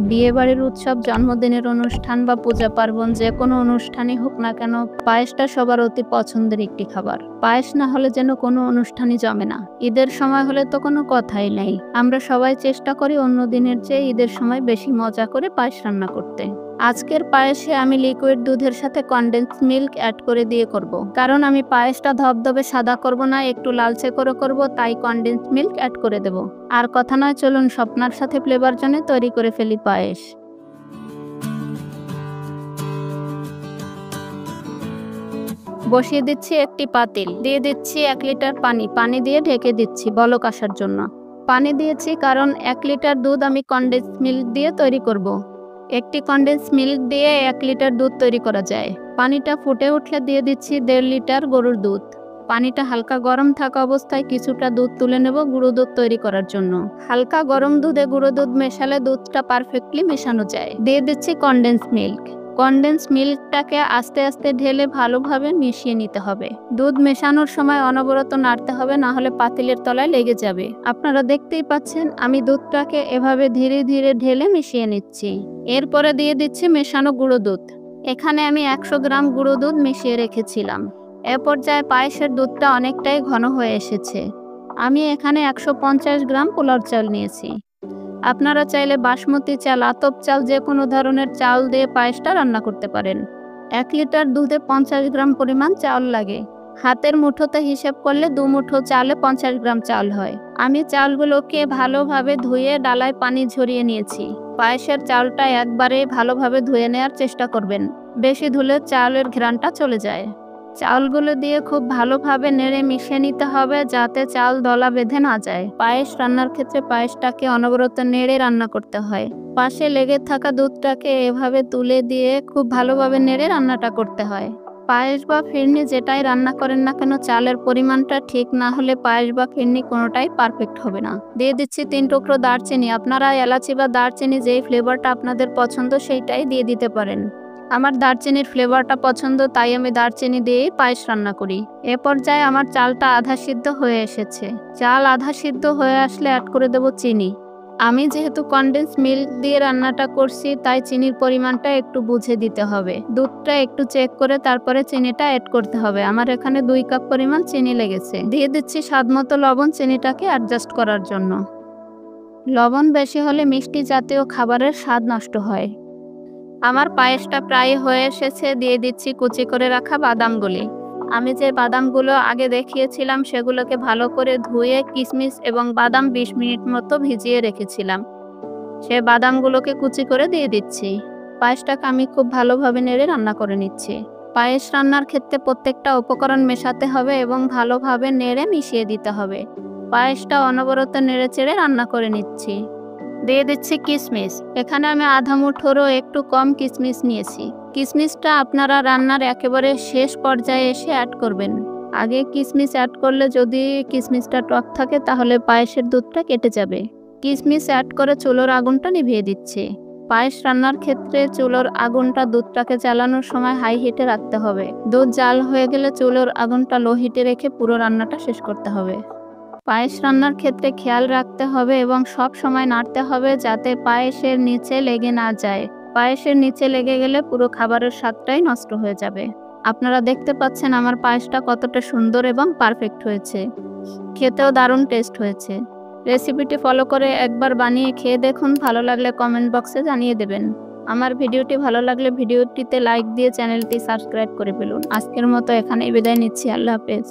বিয়েবাড়ির উৎসব, জন্মদিনের অনুষ্ঠান বা পূজা পার্বণ যেকোনো অনুষ্ঠানই হোক না কেন, পায়েসটা সবার অতি পছন্দের একটি খাবার। পায়েস না হলে যেন কোনো অনুষ্ঠানই জমে না। ঈদের সময় হলে তো কোনো কথাই নেই। আমরা সবাই চেষ্টা করি অন্য দিনের চেয়ে ঈদের সময় বেশি মজা করে পায়েস রান্না করতে। আজকের পায়েসে আমি লিকুইড দুধের সাথে কনডেন্স মিল্ক অ্যাড করে দিয়ে করব। কারণ আমি পায়েসটা ধবধবে সাদা করব না, একটু লালচে করে করব, তাই কনডেন্স মিল্ক অ্যাড করে দেব। আর কথা নয়, চলুন স্বপ্নার সাথে ফ্লেভার জন্য তৈরি করে ফেলি পায়েস। বসিয়ে দিচ্ছি একটি পাতিল, দিয়ে দিচ্ছি 1 লিটার পানি দিয়ে ঢেকে দিচ্ছি বলক আসার জন্য। পানি দিয়েছি কারণ 1 লিটার দুধ আমি কনডেন্স মিল্ক দিয়ে তৈরি করব। একটি কনডেন্স মিল্ক দিয়ে 1 লিটার দুধ তৈরি করা যায়। পানিটা ফুটে উঠলে দিয়ে দিচ্ছি 1.5 লিটার গরুর দুধ। পানিটা হালকা গরম থাকা অবস্থায় কিছুটা দুধ তুলে নেব গুঁড়ো দুধ তৈরি করার জন্য। হালকা গরম দুধে গুঁড়ো দুধ মেশালে দুধটা পারফেক্টলি মেশানো যায়। দিয়ে দিচ্ছি কনডেন্স মিল্ক। কনডেন্স মিল্কটাকে আস্তে আস্তে ঢেলে ভালোভাবে মিশিয়ে নিতে হবে। দুধ মেশানোর সময় অনবরত নাড়তে হবে, না হলে পাতিলের তলায় লেগে যাবে। আপনারা দেখতেই পাচ্ছেন আমি দুধটাকে এভাবে ধীরে ধীরে ঢেলে মিশিয়ে নিচ্ছি। এরপরে দিয়ে দিচ্ছি মেশানো গুঁড়ো দুধ। এখানে আমি 100 গ্রাম গুঁড়ো দুধ মিশিয়ে রেখেছিলাম। এ পর্যায়ে পায়েসের দুধটা অনেকটাই ঘন হয়ে এসেছে। আমি এখানে 150 গ্রাম পোলাও চাল নিয়েছি। আপনারা চাইলে বাসমতি চাল, আতপ চাল, যে কোনো ধরনের চাল দিয়ে পায়েসটা রান্না করতে পারেন। 1 লিটার দুধে 50 গ্রাম পরিমাণ চাল লাগে। হাতের মুঠোতে হিসেব করলে 2 মুঠো চালে 50 গ্রাম চাল হয়। আমি চালগুলোকে ভালোভাবে ধুয়ে ডালায় পানি ঝরিয়ে নিয়েছি। পায়েসের চালটা একবারে ভালোভাবে ধুয়ে নেওয়ার চেষ্টা করবেন, বেশি ধুলে চালের ঘ্রাণটা চলে যায়। চালগুলো দিয়ে খুব ভালোভাবে নেড়ে মিশিয়ে নিতে হবে যাতে চাল দলা বেঁধে না যায়। পায়েস রান্নার ক্ষেত্রে পায়েসটাকে অনবরত নেড়ে রান্না করতে হয়। পাশে লেগে থাকা দুধটাকে এভাবে তুলে দিয়ে খুব ভালোভাবে নেড়ে রান্নাটা করতে হয়। পায়েস বা ফিরনি যেটাই রান্না করেন না কেন, চালের পরিমাণটা ঠিক না হলে পায়েস বা ফিরনি কোনোটাই পারফেক্ট হবে না। দিয়ে দিচ্ছি 3 টুকরো দারচিনি। আপনারা এলাচি বা দারচিনি যেই ফ্লেভারটা আপনাদের পছন্দ সেইটাই দিয়ে দিতে পারেন। আমার দারচিনির ফ্লেভারটা পছন্দ, তাই আমি দারচিনি দিয়েই পায়েস রান্না করি। এ পর্যায়ে আমার চালটা আধা সিদ্ধ হয়ে এসেছে। চাল আধা সিদ্ধ হয়ে আসলে অ্যাড করে দেব চিনি। আমি যেহেতু কনডেন্স মিল্ক দিয়ে রান্নাটা করছি, তাই চিনির পরিমাণটা একটু বুঝে দিতে হবে। দুধটা একটু চেক করে তারপরে চিনিটা অ্যাড করতে হবে। আমার এখানে 2 কাপ পরিমাণ চিনি লেগেছে। দিয়ে দিচ্ছি স্বাদমতো লবণ চিনিটাকে অ্যাডজাস্ট করার জন্য। লবণ বেশি হলে মিষ্টি জাতীয় খাবারের স্বাদ নষ্ট হয়। আমার পায়েসটা প্রায় হয়ে এসেছে। দিয়ে দিচ্ছি কুচি করে রাখা বাদামগুলি। আমি যে বাদামগুলো আগে দেখিয়েছিলাম সেগুলোকে ভালো করে ধুয়ে কিশমিশ এবং বাদাম 20 মিনিট মতো ভিজিয়ে রেখেছিলাম। সে বাদামগুলোকে কুচি করে দিয়ে দিচ্ছি। পায়েসটাকে আমি খুব ভালোভাবে নেড়ে রান্না করে নিচ্ছি। পায়েস রান্নার ক্ষেত্রে প্রত্যেকটা উপকরণ মেশাতে হবে এবং ভালোভাবে নেড়ে মিশিয়ে দিতে হবে। পায়েসটা অনবরত নেড়ে চেড়ে রান্না করে নিচ্ছি। দিয়ে দিচ্ছি কিশমিশ। এখানে আমি আধা মুঠোরও একটু কম কিশমিশ নিয়েছি। কিশমিশটা আপনারা রান্নার একেবারে শেষ পর্যায়ে এসে অ্যাড করবেন। আগে কিশমিশ অ্যাড করলে যদি কিশমিশটা টক থাকে তাহলে পায়েসের দুধটা কেটে যাবে। কিশমিশ অ্যাড করে চুলোর আগুনটা নিভিয়ে দিচ্ছি। পায়েস রান্নার ক্ষেত্রে চুলোর আগুনটা দুধটাকে জ্বালানোর সময় হাই হিটে রাখতে হবে। দুধ জাল হয়ে গেলে চুলোর আগুনটা লো হিটে রেখে পুরো রান্নাটা শেষ করতে হবে। পায়েস রান্নার ক্ষেত্রে খেয়াল রাখতে হবে এবং সব সময় নাড়তে হবে যাতে পায়েসের নিচে লেগে না যায়। পায়েসের নিচে লেগে গেলে পুরো খাবারের স্বাদটাই নষ্ট হয়ে যাবে। আপনারা দেখতে পাচ্ছেন আমার পায়েসটা কতটা সুন্দর এবং পারফেক্ট হয়েছে। খেতেও দারুণ টেস্ট হয়েছে। রেসিপিটি ফলো করে একবার বানিয়ে খেয়ে দেখুন। ভালো লাগলে কমেন্ট বক্সে জানিয়ে দেবেন। আমার ভিডিওটি ভালো লাগলে ভিডিওটিতে লাইক দিয়ে চ্যানেলটি সাবস্ক্রাইব করে ফেলুন। আজকের মতো এখানেই বিদায় নিচ্ছি। আল্লাহ হাফেজ।